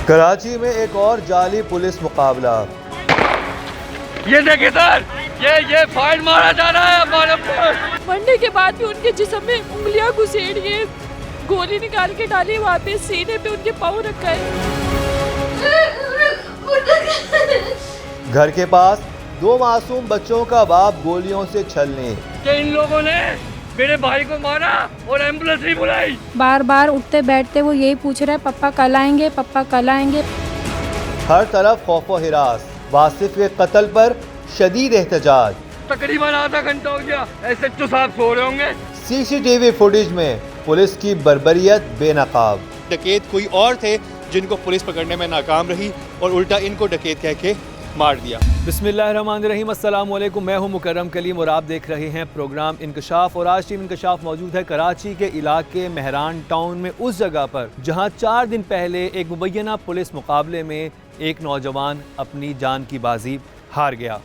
कराची में एक और जाली पुलिस मुकाबला। ये देखिए सर, ये फायर मारा जा रहा है हमारे ऊपर। मरने के बाद भी उनके जिस्म में उंगलियां घुसेड़िए, गोली निकाल के डाली, वहाँ पे सीने पे उनके पाँव रखा है। घर के पास 2 मासूम बच्चों का बाप गोलियों से छलने। कि इन लोगों ने मेरे भाई को मारा और एम्बुलेंस नहीं बुलाई। बार बार उठते बैठते वो यही पूछ रहे, पप्पा कल आएंगे, पप्पा कल आएंगे। हर तरफ खौफो हिरास। वासिफ के कत्ल पर शदीद एहतजाज। तकरीबन आधा घंटा हो गया, SHO साहब सो रहे होंगे। CCTV फुटेज में पुलिस की बर्बरियत बेनकाब। डकैत कोई और थे जिनको पुलिस पकड़ने में नाकाम रही और उल्टा इनको डकैत कह के मार दिया। बिस्मिल्लाहिर्रहमानिर्रहीम, अस्सलाम वालेकुम। मैं हूं मुकर्रम कलीम और आप देख रहे हैं प्रोग्राम इंकशाफ। और आज टीम इंकशाफ मौजूद है कराची के इलाके मेहरान टाउन में, उस जगह पर जहां 4 दिन पहले एक मुबैना पुलिस मुकाबले में एक नौजवान अपनी जान की बाजी हार गया।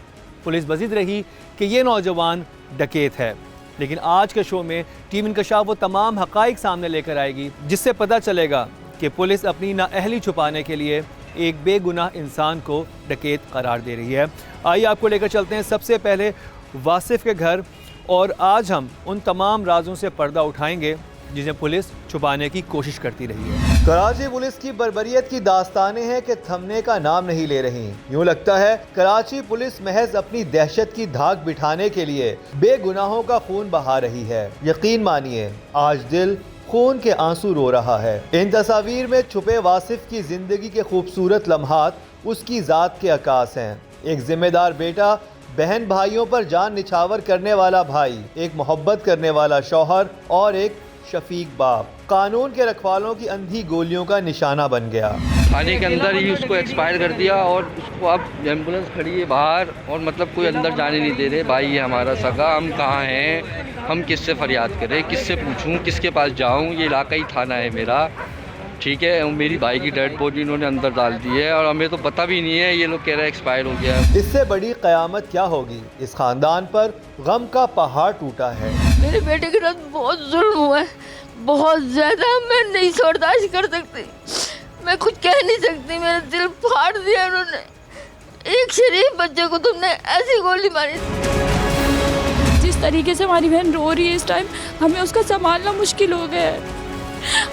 पुलिस बजीद रही कि ये नौजवान डकैत है, लेकिन आज के शो में टीम इंकशाफ वो तमाम हक़ाइक़ सामने लेकर आएगी जिससे पता चलेगा कि पुलिस अपनी नाअहली छुपाने के लिए एक बेगुनाह इंसान को डकैत करार दे रही है। आइए आपको लेकर चलते हैं सबसे पहले वासिफ के घर, और आज हम उन तमाम राजों से पर्दा उठाएंगे जिन्हें पुलिस छुपाने की कोशिश करती रही है। कराची पुलिस की बर्बरियत की दास्तानें हैं कि थमने का नाम नहीं ले रही। यूँ लगता है कराची पुलिस महज अपनी दहशत की धाक बिठाने के लिए बेगुनाहों का खून बहा रही है। यकीन मानिए आज दिल खून के आंसू रो रहा है। इन तस्वीर में छुपे वासिफ की जिंदगी के खूबसूरत लम्हात उसकी ज़ात के अक्कास हैं। एक जिम्मेदार बेटा, बहन भाइयों पर जान निछावर करने वाला भाई, एक मोहब्बत करने वाला शौहर और एक शफीक बाप कानून के रखवालों की अंधी गोलियों का निशाना बन गया। थाने के अंदर ही उसको एक्सपायर कर दिया और उसको अब एम्बुलेंस खड़ी है बाहर और मतलब कोई अंदर जाने नहीं दे रहे। भाई है हमारा सगा, हम कहाँ हैं, हम किससे फरियाद करें, किससे पूछूं, किसके पास जाऊं। ये इलाका ही थाना है मेरा, ठीक है। मेरी भाई की डेड बॉडी इन्होंने अंदर डाल दी है और हमें तो पता भी नहीं है। ये लोग कह रहे हैं एक्सपायर हो गया है। इससे बड़ी कयामत क्या होगी। इस खानदान पर गम का पहाड़ टूटा है। मेरे बेटे के साथ बहुत जुल्म हुआ है, बहुत ज्यादा। मैं नहीं बर्दाश्त कर सकती, मैं कुछ कह नहीं सकती। मेरा दिल फाड़ दिया उन्होंने। एक शरीफ बच्चे को तुमने ऐसी गोली मारी। जिस तरीके से हमारी बहन रो रही है इस टाइम, हमें उसका संभालना मुश्किल हो गया है।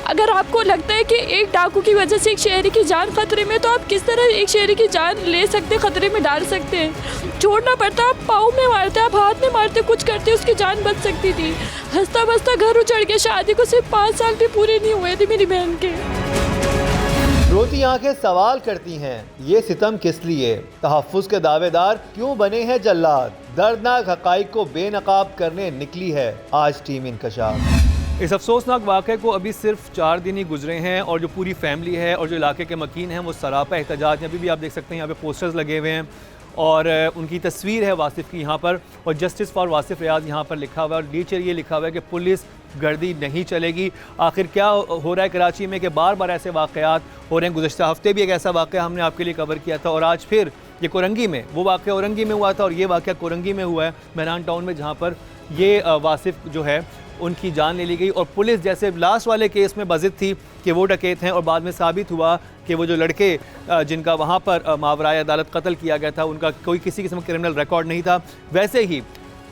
अगर आपको लगता है कि एक डाकू की वजह से एक शहरी की जान खतरे में, तो आप किस तरह एक शहरी की जान ले सकते, खतरे में डाल सकते हैं। छोड़ना पड़ता, आप पाँव में मारते, आप हाथ में मारते, कुछ करते, उसकी जान बच सकती थी। हंसता बसता घर उजड़ गया। शादी को सिर्फ 5 साल भी पूरे नहीं हुए थे मेरी बहन के। रोती आंखें सवाल करती हैं, ये सितम किस लिए। तहफ्फुज के दावेदार क्यों बने हैं जल्लाद। दर्दनाक हक़ाइक़ को बेनकाब करने निकली है आज टीम इंकशाफ। इस अफसोसनाक वाक़े को अभी सिर्फ 4 दिन ही गुजरे हैं और जो पूरी फैमिली है और जो इलाके के मकीन हैं वो सरापा एहतजाज। अभी भी आप देख सकते हैं यहाँ पे पोस्टर्स लगे हुए हैं और उनकी तस्वीर है वासिफ की यहाँ पर, और जस्टिस फॉर वासिफ रियाज यहाँ पर लिखा हुआ है और नीचे ये लिखा हुआ है कि पुलिस गर्दी नहीं चलेगी। आखिर क्या हो रहा है कराची में कि बार बार ऐसे वाक़यात हो रहे हैं। गुज़श्ता हफ्ते भी एक ऐसा वाक़या हमने आपके लिए कवर किया था और आज फिर ये कोरंगी में, वो वाक़या औरंगी में हुआ था और ये वाक़या कोरंगी में हुआ है मेहरान टाउन में, जहाँ पर ये वासिफ जो है उनकी जान ले ली गई। और पुलिस जैसे लास्ट वाले केस में बज़िद थी कि वो डकैत हैं और बाद में साबित हुआ कि वो जो लड़के जिनका वहाँ पर मावराए अदालत कत्ल किया गया था उनका कोई किसी किस्म का क्रिमिनल रिकॉर्ड नहीं था। वैसे ही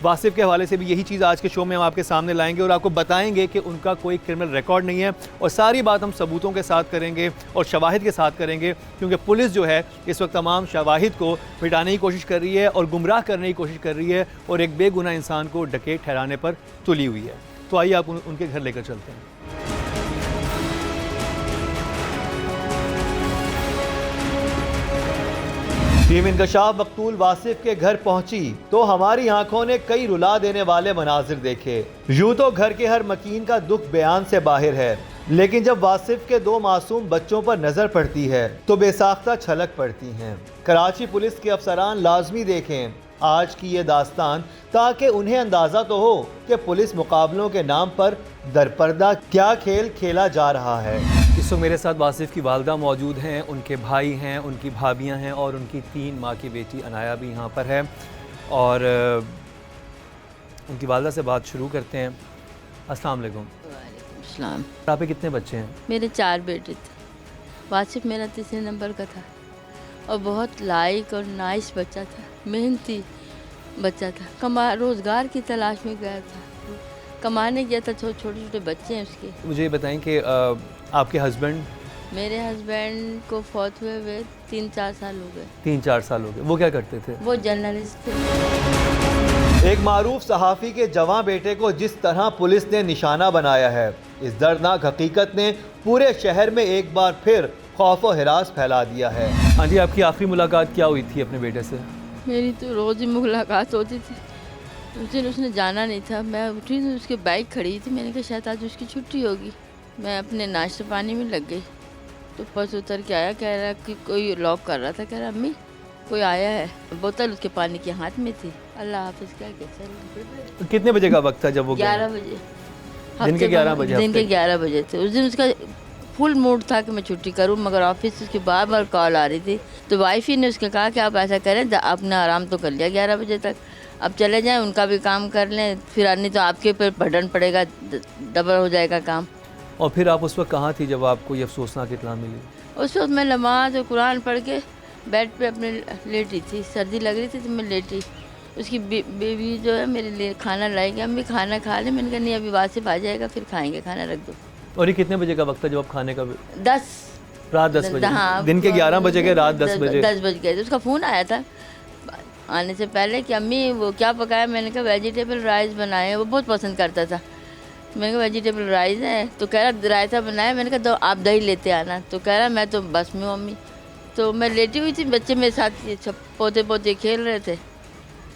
वासिफ के हवाले से भी यही चीज़ आज के शो में हम आपके सामने लाएंगे और आपको बताएंगे कि उनका कोई क्रिमिनल रिकॉर्ड नहीं है। और सारी बात हम सबूतों के साथ करेंगे और शवाहिद के साथ करेंगे, क्योंकि पुलिस जो है इस वक्त तमाम शवाहिद को मिटाने की कोशिश कर रही है और गुमराह करने की कोशिश कर रही है और एक बेगुनाह इंसान को डकैत ठहराने पर तुली हुई है। तो आइए आप उनके घर लेकर चलते हैं। टीम इंकशाफ मकतूल वासिफ के घर पहुंची तो हमारी आंखों ने कई रुला देने वाले मनाजिर देखे। यूं तो घर के हर मकीन का दुख बयान से बाहर है, लेकिन जब वासिफ के 2 मासूम बच्चों पर नजर पड़ती है तो बेसाख्ता छलक पड़ती हैं। कराची पुलिस के अफसरान लाजमी देखें आज की ये दास्तान, ताकि उन्हें अंदाज़ा तो हो कि पुलिस मुकाबलों के नाम पर दरपर्दा क्या खेल खेला जा रहा है। इस वक्त मेरे साथ वासिफ की वालदा मौजूद हैं, उनके भाई हैं, उनकी भाभियां हैं और उनकी 3 माह की बेटी अनाया भी यहाँ पर है। और उनकी वालदा से बात शुरू करते हैं। अस्सलाम वालेकुम। वालेकुम सलाम। आप पे कितने बच्चे हैं? मेरे 4 बेटे थे। वासिफ मेरा 3 नंबर का था और बहुत लाइक और नाइस बच्चा था, मेहनती बच्चा था, रोज़गार की तलाश में गया था, कमाने गया था। छोटे छोटे बच्चे हैं उसके। मुझे ये बताएं कि आपके हस्बैंड? मेरे हस्बैंड को फौत हुए 3-4 साल हो गए। 3-4 साल हो गए। वो क्या करते थे? वो जर्नलिस्ट थे। एक मारूफ सहाफ़ी के जवां बेटे को जिस तरह पुलिस ने निशाना बनाया है, इस दर्दनाक हकीकत ने पूरे शहर में एक बार फिर खौफ और हिरास फैला दिया है। हाँ जी, आपकी आखिरी मुलाकात क्या हुई थी अपने बेटे से? मेरी तो रोज़ ही मुलाकात होती थी। उस दिन उसने जाना नहीं था, मैं उठी तो उसकी बाइक खड़ी थी, मैंने कहा शायद आज उसकी छुट्टी होगी। मैं अपने नाश्ते पानी में लग गई तो बस उतर के आया, कह रहा कि कोई लॉक कर रहा था, कह रहा अम्मी कोई आया है। बोतल उसके पानी के हाथ में थी। अल्लाह हाफिज़ क्या कहते। कितने बजे का वक्त था जब वो 11 बजे। दिन के 11 बजे? दिन के 11 बजे थे। उस दिन उसका फुल मूड था कि मैं छुट्टी करूं, मगर ऑफिस से उसकी बार बार कॉल आ रही थी। तो वाइफ ही ने उसके कहा कि आप ऐसा करें, आपने आराम तो कर लिया 11 बजे तक, अब चले जाएं, उनका भी काम कर लें, फिर नहीं तो आपके ऊपर बर्डन पड़ेगा, डबल हो जाएगा काम। और फिर आप उस वक्त कहाँ थी जब आपको ये अफसोसनाक इत्तला मिली? उस वक्त मैं नमाज और कुरान पढ़ के बेड पे अपने लेटी थी। सर्दी लग रही थी तो मैं लेटी। उसकी बेबी जो है मेरे लिए खाना लाएगी, अम्मी खाना खा ले। मैंने कहा नहीं, अभी वासिफ आ जाएगा फिर खाएंगे, खाना रख दो। और ये कितने बजे का वक्त था जब आप खाने का? 10 रात 10 बजे? हाँ, दिन के 11 बजे के रात 10 बजे? 10 बज गए। तो उसका फ़ोन आया था आने से पहले कि अम्मी वो क्या पकाया। मैंने कहा वेजिटेबल राइस बनाए, वो बहुत पसंद करता था। मैंने कहा वेजिटेबल राइस है, तो कह रहा रायता बनाया। मैंने कहा तो आप दही लेते आना, तो कह रहा मैं तो बस में हूँ अम्मी। तो मैं लेटी हुई थी, बच्चे मेरे साथ पोते पोते खेल रहे थे।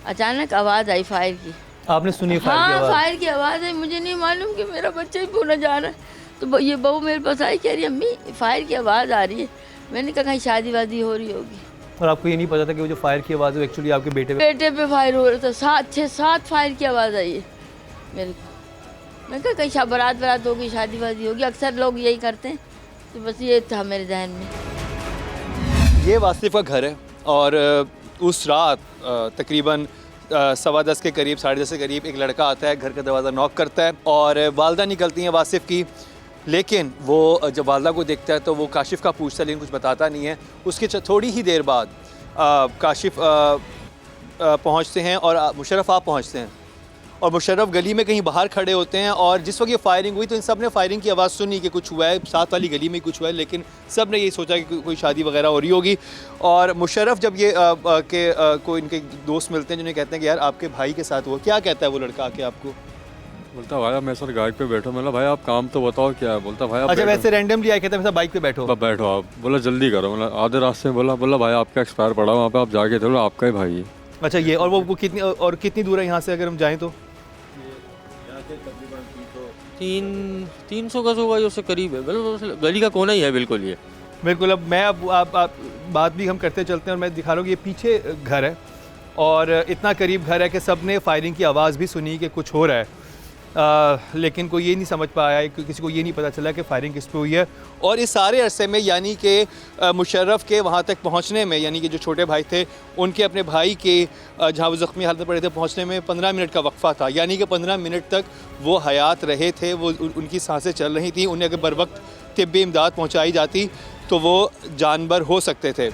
अचानक आवाज़ आई फायर की। आपने सुनी फायर की आवाज़? फायर की आवाज़ है। मुझे नहीं मालूम कि मेरा बच्चा ही पूरा जा रहा है। तो ये बहू मेरे पास आई, कह रही अम्मी फायर की आवाज़ आ रही है। मैंने कहा कहीं शादी वादी हो रही होगी। और आपको ये नहीं पता था कि वो जो फायर की आवाज़ है एक्चुअली आपके बेटे पे फायर हो रहा था। 6-7 फायर की आवाज़ आई है मेरे को। मैं कहा कहीं बारात होगी, शादी वादी होगी, अक्सर लोग यही करते हैं। तो बस ये था मेरे जहन में। ये वासिफ का घर है और उस रात तकरीबन 10:15 के करीब, 10:30 के करीब एक लड़का आता है, घर का दरवाज़ा नॉक करता है और वालदा निकलती हैं वासिफ की। लेकिन वो जब वालदा को देखता है तो वो काशिफ का पूछता है, लेकिन कुछ बताता नहीं है। उसके थोड़ी ही देर बाद काशिफ पहुंचते हैं और मुशर्रफ आप पहुंचते हैं और मुशर्रफ गली में कहीं बाहर खड़े होते हैं। और जिस वक्त ये फायरिंग हुई तो इन सब ने फायरिंग की आवाज़ सुनी कि कुछ हुआ है, साथ वाली गली में कुछ हुआ है, लेकिन सब ने यही सोचा कि कोई शादी वगैरह हो रही होगी। और मुशर्रफ जब ये को इनके दोस्त मिलते हैं जिन्हें कहते हैं कि यार आपके भाई के साथ हुआ, क्या कहता है वो लड़का आके आपको? बोलता भाई मैं सर गाड़ी पे बैठो। मतलब भाई आप काम तो बताओ क्या है? बोलता भाई अच्छा वैसे रैंडमली आया, कहता है बाइक पे बैठो आप। बोला जल्दी करो। मतलब आधे रास्ते में बोला भाई आपका एक्सपायर पड़ा वहाँ पे, आप जाके चलो, आपका ही भाई है। अच्छा ये और वो कितनी दूर है यहाँ से अगर हम जाएँ तो? 300 गज होगा, उससे करीब है, बिल्कुल गली का कोना ही है बिल्कुल ये। बिल्कुल। अब मैं आप बात भी हम करते चलते हैं और मैं दिखा रहा हूँ कि ये पीछे घर है और इतना करीब घर है कि सब ने फायरिंग की आवाज़ भी सुनी कि कुछ हो रहा है, लेकिन कोई ये नहीं समझ पाया, किसी को ये नहीं पता चला कि फायरिंग किस पे हुई है। और इस सारे अरसे में यानी कि मुशर्रफ के वहाँ तक पहुँचने में, यानी कि जो छोटे भाई थे उनके अपने भाई के जहाँ वो ज़ख्मी हालत में पड़े थे पहुँचने में 15 मिनट का वक्फ़ा था। यानी कि 15 मिनट तक वो हयात रहे थे, वो उनकी सांसें चल रही थी। उन्हें अगर बर वक्त तिब्बी इमदाद पहुँचाई जाती तो वो जानबर हो सकते थे।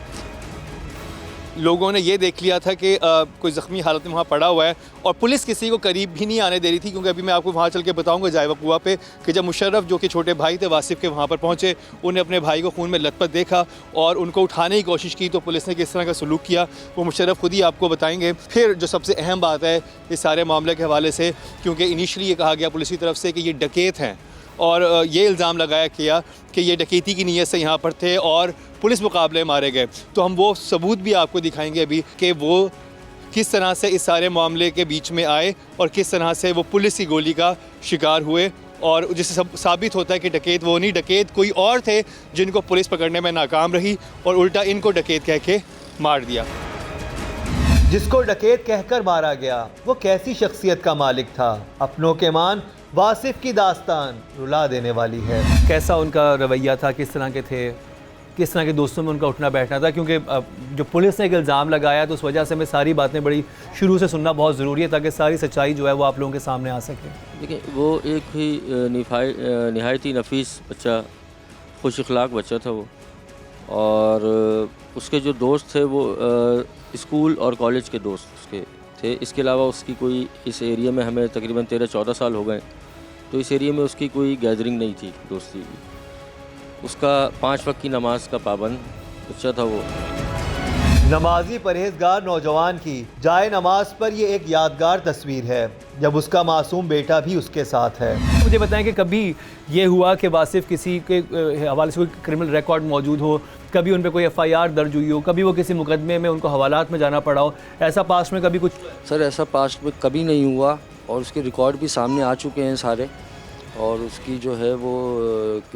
लोगों ने ये देख लिया था कि कोई ज़ख्मी हालत में वहाँ पड़ा हुआ है और पुलिस किसी को करीब भी नहीं आने दे रही थी, क्योंकि अभी मैं आपको वहाँ चल के बताऊँगा जायवा कुआ पे कि जब मुशर्रफ जो कि छोटे भाई थे वासिफ के वहाँ पर पहुँचे, उन्हें अपने भाई को खून में लथपथ देखा और उनको उठाने की कोशिश की तो पुलिस ने किस तरह का सलूक किया वो मुशर्रफ खुद ही आपको बताएँगे। फिर जो सबसे अहम बात है इस सारे मामले के हवाले से, क्योंकि इनिशली ये कहा गया पुलिस की तरफ से कि ये डकैत हैं और ये इल्ज़ाम लगाया गया कि ये डकैती की नीयत से यहाँ पर थे और पुलिस मुकाबले मारे गए। तो हम वो सबूत भी आपको दिखाएंगे अभी कि वो किस तरह से इस सारे मामले के बीच में आए और किस तरह से वो पुलिस की गोली का शिकार हुए, और जिससे साबित होता है कि डकैत वो नहीं, डकैत कोई और थे जिनको पुलिस पकड़ने में नाकाम रही और उल्टा इनको डकैत कह के मार दिया। जिसको डकैत कहकर मारा गया वो कैसी शख्सियत का मालिक था? अपनों के मान वासिफ की दास्तान रुला देने वाली है। कैसा उनका रवैया था, किस तरह के थे, किस तरह के दोस्तों में उनका उठना बैठना था? क्योंकि जो पुलिस ने एक इल्ज़ाम लगाया तो उस वजह से हमें सारी बातें बड़ी शुरू से सुनना बहुत ज़रूरी है ताकि सारी सच्चाई जो है वो आप लोगों के सामने आ सके। देखिए वो एक ही नहायत ही नफीस बच्चा, खुश अखलाक बच्चा था वो, और उसके जो दोस्त थे वो स्कूल और कॉलेज के दोस्त उसके थे। इसके अलावा उसकी कोई इस एरिया में, हमें तकरीबन 13-14 साल हो गए, तो इस एरिया में उसकी कोई गैदरिंग नहीं थी दोस्ती की। उसका 5 वक्त की नमाज का पाबंद बच्चा था वो। नमाजी परहेजगार नौजवान की जाए नमाज पर ये एक यादगार तस्वीर है जब उसका मासूम बेटा भी उसके साथ है। मुझे बताएं कि कभी ये हुआ कि वासिफ किसी के हवाले से कोई क्रिमिनल रिकॉर्ड मौजूद हो, कभी उन पर कोई FIR दर्ज हुई हो, कभी वो किसी मुकदमे में उनको हवालात में जाना पड़ा हो, ऐसा पास्ट में कभी कुछ? सर ऐसा पास्ट में कभी नहीं हुआ और उसके रिकॉर्ड भी सामने आ चुके हैं सारे, और उसकी जो है वो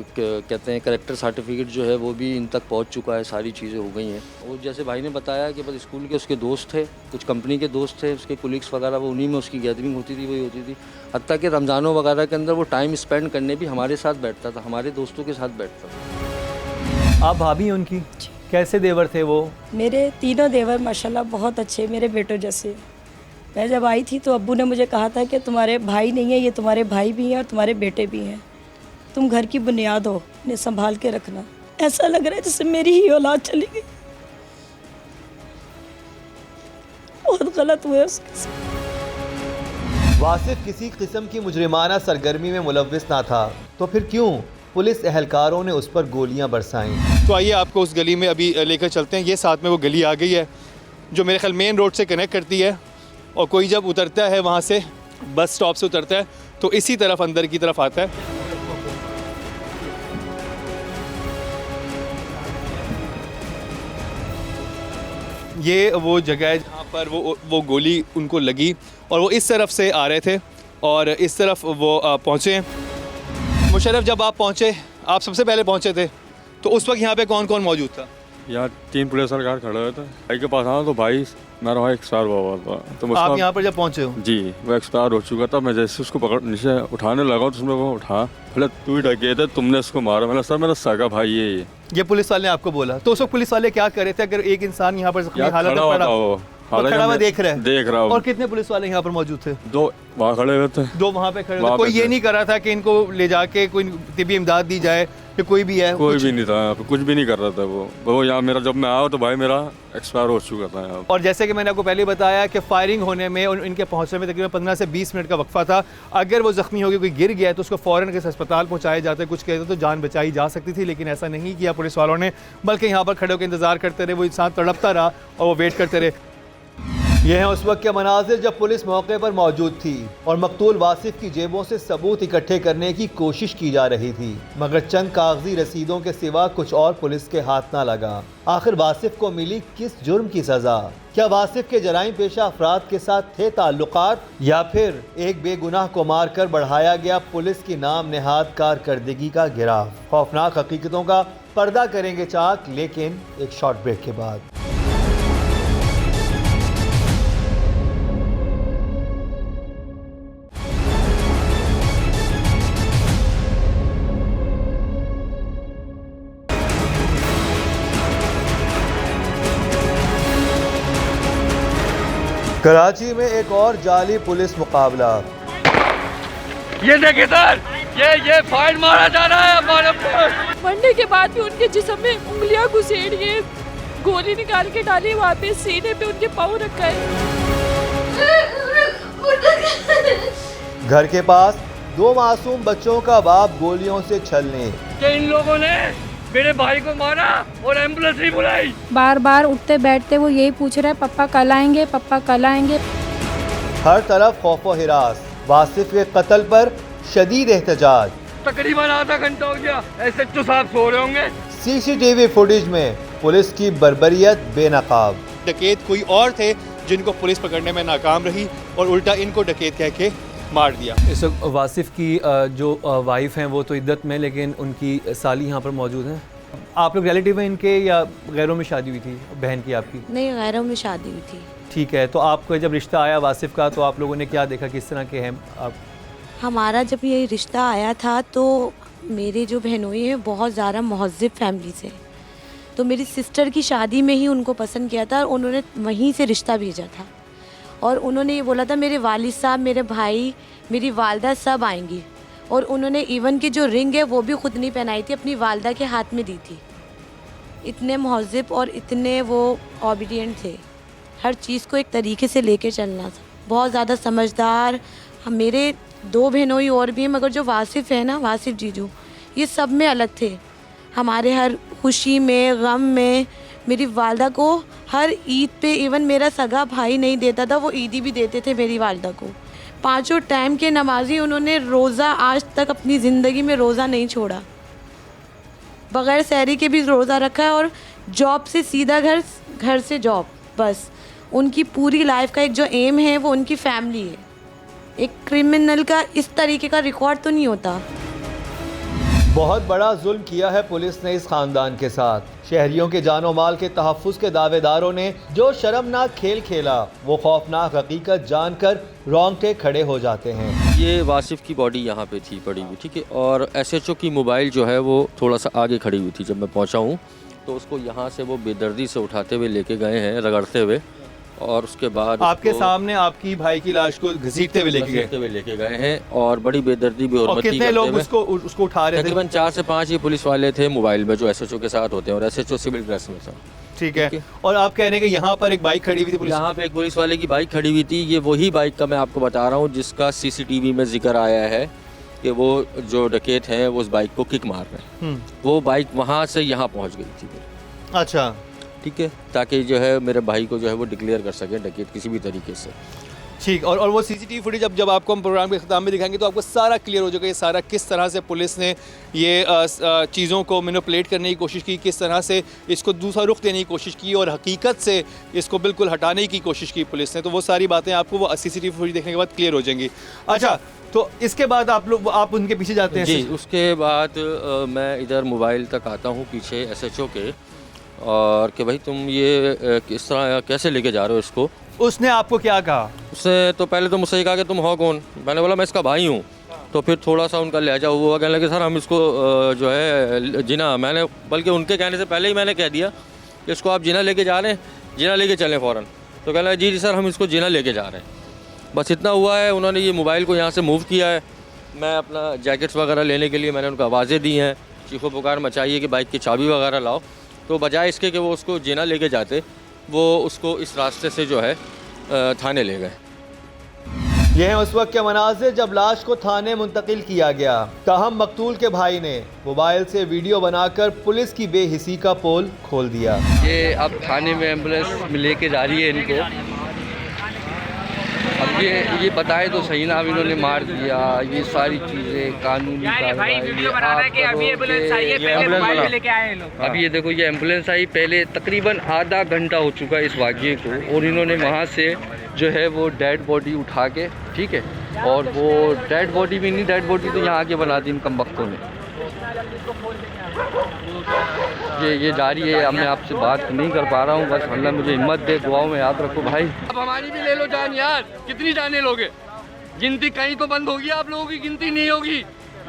कहते हैं करेक्टर सर्टिफिकेट जो है वो भी इन तक पहुंच चुका है, सारी चीज़ें हो गई हैं। वो जैसे भाई ने बताया कि बस स्कूल के उसके दोस्त थे, कुछ कंपनी के दोस्त थे, उसके कुलीग्स वगैरह, वो उन्हीं में उसकी गैदरिंग होती थी, वही होती थी। हत्ता कि रमज़ानों वगैरह के अंदर वो टाइम स्पेंड करने भी हमारे साथ बैठता था, हमारे दोस्तों के साथ बैठता था। आप भाभी हैं उनकी? कैसे देवर थे वो? मेरे तीनों देवर माशाल्लाह बहुत अच्छे, मेरे बेटों जैसे। मैं जब आई थी तो अब्बू ने मुझे कहा था कि तुम्हारे भाई नहीं है, ये तुम्हारे भाई भी हैं और तुम्हारे बेटे भी हैं, तुम घर की बुनियाद हो, इन्हें संभाल के रखना। ऐसा लग रहा है जैसे मेरी ही औलाद चली गई। बहुत गलत हुआ उसके साथ। वासिफ किसी किस्म की मुजरिमाना सरगर्मी में मुलव्विस ना था, तो फिर क्यों पुलिस एहलकारों ने उस पर गोलियां बरसाईं? तो आइए आपको उस गली में अभी लेकर चलते हैं। ये साथ में वो गली आ गई है जो मेरे ख्याल मेन रोड से कनेक्ट करती है, और कोई जब उतरता है वहाँ से, बस स्टॉप से उतरता है, तो इसी तरफ अंदर की तरफ आता है। ये वो जगह है जहाँ पर वो गोली उनको लगी, और वो इस तरफ से आ रहे थे और इस तरफ वो पहुँचे। मुशर्रफ, जब आप पहुँचे, आप सबसे पहले पहुँचे थे, तो उस वक्त यहाँ पे कौन कौन मौजूद था? यहाँ 3 पुलिस सरकार खड़े हुए थे। भाई के पास आना तो भाई मेरा भाई एक्सपायर हुआ था, तो आप यहाँ पर जब पहुँचे हो? जी, वो एक्सपायर हो चुका था। मैं जैसे उसको पकड़ नीचे उठाने लगा तो उसने वो उठा, बोले तू ही डके थे, तुमने उसको मारा। मैंने सर मेरा सगा भाई ये पुलिस वाले ने आपको बोला? तो उस वक्त पुलिस वाले क्या कर रहे थे? अगर एक इंसान यहाँ पर जख्मी हालत में पड़ा, खड़ा हुआ देख रहा है, और कितने पुलिस वाले यहाँ पर मौजूद थे? 2 वहाँ खड़े हुए थे, 2 वहाँ पे खड़े थे। कोई ये नहीं कर रहा था कि इनको ले जाके कोई तिबी इमदाद दी जाए, कि कोई भी है? कोई भी नहीं था यहाँ पे, कुछ भी नहीं कर रहा था वो यहाँ मेरा जब मैं आया तो भाई मेरा एक्सपायर हो चुका था यहाँ। और जैसे कि मैंने आपको पहले बताया कि फायरिंग होने में और इनके पहुंचने में तकरीबन 15 से 20 मिनट का वक्फा था। अगर वो जख्मी हो गया, कोई गिर गया, तो उसको फ़ौरन किसी अस्पताल पहुंचाया जाता है, कुछ कहते तो जान बचाई जा सकती थी, लेकिन ऐसा नहीं किया पुलिस वालों ने, बल्कि यहाँ पर खड़े होकर इंतज़ार करते रहे। वो इंसान तड़पता रहा और वो वेट करते रहे। ये हैं उस वक्त के मनाजिर जब पुलिस मौके पर मौजूद थी और मकतूल वासिफ की जेबों से सबूत इकट्ठे करने की कोशिश की जा रही थी, मगर चंद कागजी रसीदों के सिवा कुछ और पुलिस के हाथ ना लगा। आखिर वासिफ को मिली किस जुर्म की सजा? क्या वासिफ के जराइम पेशा अफराद के साथ थे ताल्लुकात, या फिर एक बेगुनाह को मारकर बढ़ाया गया पुलिस की नाम नेहाद कारकर्दगी का गिराफ? खौफनाक हकीकतों का पर्दा करेंगे चाक, लेकिन एक शॉर्ट ब्रेक के बाद। कराची में एक और जाली पुलिस मुकाबला। ये देखिए सर, ये फायर मारा जा रहा है हमारे पर। मरने के बाद भी उनके जिस्म में उंगलियां घुसेड़िए, गोली निकाल के डाली, वहाँ पे सीने पे उनके पाँव रखा है। घर के पास 2 मासूम बच्चों का बाप गोलियों से छलने। कि इन लोगों ने मेरे भाई को मारा और एम्बुलेंस नहीं बुलाई। बार बार उठते बैठते वो यही पूछ रहे, पप्पा कल आएंगे, पप्पा कल आएंगे। हर तरफ खौफ व हिरास। वासिफ के कत्ल पर शदीद एहतजाज। तकरीबन आधा घंटा हो गया, SHO साहब सो रहे होंगे। CCTV फुटेज में पुलिस की बर्बरियत बेनकाब। डकैत कोई और थे जिनको पुलिस पकड़ने में नाकाम रही और उल्टा इनको डकैत कह के मार दिया। इस वक्त वासिफ की जो वाइफ हैं वो तो इद्दत में, लेकिन उनकी साली यहाँ पर मौजूद हैं। आप लोग रिलेटिव हैं इनके या गैरों में शादी हुई थी बहन की आपकी? नहीं, गैरों में शादी हुई थी। ठीक है, तो आपको जब रिश्ता आया वासिफ का तो आप लोगों ने क्या देखा, किस तरह के हैं आप? हमारा जब ये रिश्ता आया था तो मेरे जो बहनोई हैं बहुत ज़्यादा महज़्ज़ब फैमिली से, तो मेरी सिस्टर की शादी में ही उनको पसंद किया था और उन्होंने वहीं से रिश्ता भेजा था। और उन्होंने ये बोला था मेरे वालिद साहब, मेरे भाई, मेरी वालदा सब आएंगी, और उन्होंने इवन की जो रिंग है वो भी खुद नहीं पहनाई थी, अपनी वालदा के हाथ में दी थी। इतने महज़िब और इतने वो ओबीडिएंट थे, हर चीज़ को एक तरीके से लेके चलना था, बहुत ज़्यादा समझदार। मेरे 2 बहनोई और भी हैं, मगर जो वासिफ़ है ना, वासिफ़ जीजू, ये सब में अलग थे। हमारे हर खुशी में, गम में, मेरी वालदा को हर ईद पे, इवन मेरा सगा भाई नहीं देता था, वो ईदी भी देते थे मेरी वालदा को। 5 टाइम के नमाजी, उन्होंने रोज़ा आज तक अपनी ज़िंदगी में रोज़ा नहीं छोड़ा, बग़ैर सहरी के भी रोज़ा रखा है, और जॉब से सीधा घर, घर से जॉब, बस उनकी पूरी लाइफ का एक जो एम है वो उनकी फैमिली है। एक क्रिमिनल का इस तरीके का रिकॉर्ड तो नहीं होता। बहुत बड़ा जुल्म किया है पुलिस ने इस खानदान के साथ। शहरियों के जानो माल के तहफ़्फ़ुज़ के दावेदारों ने जो शर्मनाक खेल खेला, वो खौफनाक हकीकत जानकर रोंगटे खड़े हो जाते हैं। ये वासिफ़ की बॉडी यहाँ पे थी पड़ी हुई, ठीक है, और SHO की मोबाइल जो है वो थोड़ा सा आगे खड़ी हुई थी। जब मैं पहुँचा हूँ तो उसको यहाँ से वो बेदर्दी से उठाते हुए लेके गए हैं, रगड़ते हुए, और उसके बाद आपके सामने आपकी भाई की लाश को घसीटते हुए लेके गए हैं, और बड़ी बेदर्दी भी और कितने लोग उसको उठा रहे थे? तकरीबन 4 से 5 ही पुलिस वाले थे मोबाइल में, जो SHO के साथ होते हैं, और SHO सिविल ड्रेस में था। ठीक है। और आप कह रहे हैं कि यहाँ पर एक बाइक खड़ी हुई थी, यहाँ पे एक पुलिस वाले की बाइक खड़ी हुई थी। ये वही बाइक का मैं आपको बता रहा हूँ जिसका CCTV में जिक्र आया है कि वो जो डकैत हैं वो उस बाइक को किक मार रहे हैं। वो बाइक वहाँ से यहाँ पहुँच गई थी। अच्छा, ठीक है, ताकि जो है मेरे भाई को जो है वो डिक्लेयर कर सकें डकैत किसी भी तरीके से। ठीक। और वो CCTV फुटेज जब आपको हम प्रोग्राम के ख़त्म में दिखाएंगे तो आपको सारा क्लियर हो जाएगा, ये सारा किस तरह से पुलिस ने ये चीज़ों को मैनिपुलेट करने की कोशिश की, किस तरह से इसको दूसरा रुख देने की कोशिश की, और हकीकत से इसको बिल्कुल हटाने की कोशिश की पुलिस ने। तो वो सारी बातें आपको वो CCTV फुटेज देखने के बाद क्लियर हो जाएंगी। अच्छा, तो इसके बाद आप उनके पीछे जाते हैं? जी, उसके बाद मैं इधर मोबाइल तक आता हूँ पीछे SHO के, और कि भाई तुम ये किस तरह कैसे लेके जा रहे हो इसको। उसने आपको क्या कहा? उसने तो पहले तो मुझसे ये कहा कि तुम हो कौन। मैंने बोला मैं इसका भाई हूँ। तो फिर थोड़ा सा उनका लहजा हुआ, कहने लगे सर हम इसको जो है जिना, मैंने बल्कि उनके कहने से पहले ही मैंने कह दिया कि इसको आप जिना लेके जा रहे हैं, जिना लेके चलें फ़ौरन। तो कहने लगे जी सर हम इसको जिना लेके जा रहे हैं। बस इतना हुआ है। उन्होंने ये मोबाइल को यहाँ से मूव किया है। मैं अपना जैकेट्स वगैरह लेने के लिए मैंने उनको आवाज़ें दी हैं, चीखो पुकार मचाई है कि बाइक की चाबी वगैरह लाओ। तो बजाय इसके कि वो उसको जिना लेके जाते, वो उसको इस रास्ते से जो है थाने ले गए। यह है उस वक्त के मनाज़िर जब लाश को थाने मुंतकिल किया गया। ताहम मकतूल के भाई ने मोबाइल से वीडियो बनाकर पुलिस की बेहिसी का पोल खोल दिया। ये अब थाने में एम्बुलेंस में लेके जा रही है इनको। अब ये बताए तो सही ना, अब इन्होंने मार दिया, ये सारी चीज़ें कानूनी कार्रवाई। अब ये देखो ये एम्बुलेंस आई, पहले तकरीबन आधा घंटा हो चुका है इस वाक़ये को, और इन्होंने वहाँ से जो है वो डेड बॉडी उठा के, ठीक है, और वो डेड बॉडी भी नहीं, डेड बॉडी तो यहाँ आके बना दी इन कमबख्तों ने। ये जारी है। अब मैं आपसे बात नहीं कर पा रहा हूँ, बस अल्लाह मुझे हिम्मत दे, दुआओं में याद रखो भाई। अब हमारी भी ले लो जान यार, कितनी जाने लोगे? गिनती कहीं तो बंद होगी, आप लोगों की गिनती नहीं होगी।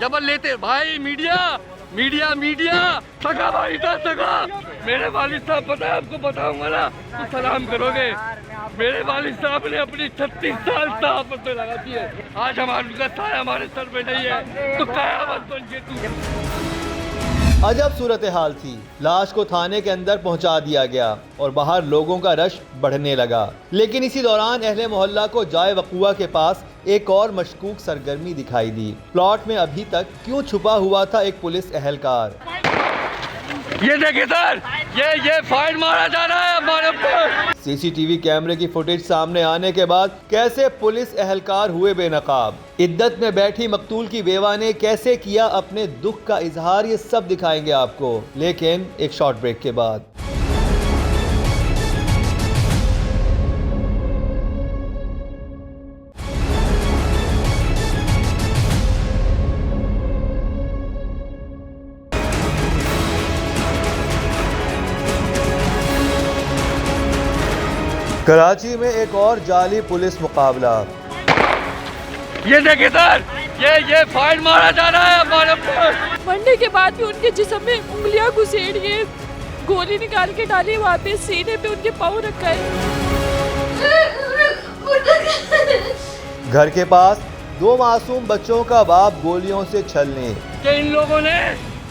जबर लेते भाई, मीडिया मीडिया मीडिया सगा भाई था, सगा मेरे वालिद साहब, पता है आपको, बताऊंगा ना तो सलाम करोगे। मेरे वालिद साहब ने अपनी 36 साल सहाफत में लगा दी है। आज हमारा साया हमारे सर पे नहीं है तो कयामत बन के तू। अजब सूरत हाल थी। लाश को थाने के अंदर पहुंचा दिया गया और बाहर लोगों का रश बढ़ने लगा। लेकिन इसी दौरान अहले मोहल्ला को जाए वक़ुआ के पास एक और मशकूक सरगर्मी दिखाई दी। प्लॉट में अभी तक क्यों छुपा हुआ था एक पुलिस एहलकार। ये देखिए सर, ये फायर मारा जा रहा है हमारे ऊपर। CCTV कैमरे की फुटेज सामने आने के बाद कैसे पुलिस एहलकार हुए बेनकाब, इद्दत में बैठी मकतूल की बेवा ने कैसे किया अपने दुख का इजहार, ये सब दिखाएंगे आपको, लेकिन एक शॉर्ट ब्रेक के बाद। कराची में एक और जाली पुलिस मुकाबला। ये देखिए सर, ये फायर मारा जा रहा है हमारे ऊपर। मरने के बाद भी उनके जिस्म में उंगलियां घुसेड़िए, गोली निकाल के डाली, वहाँ पे सीने पे उनके पाँव रखा है। घर के पास 2 मासूम बच्चों का बाप गोलियों से छलने। कि इन लोगों ने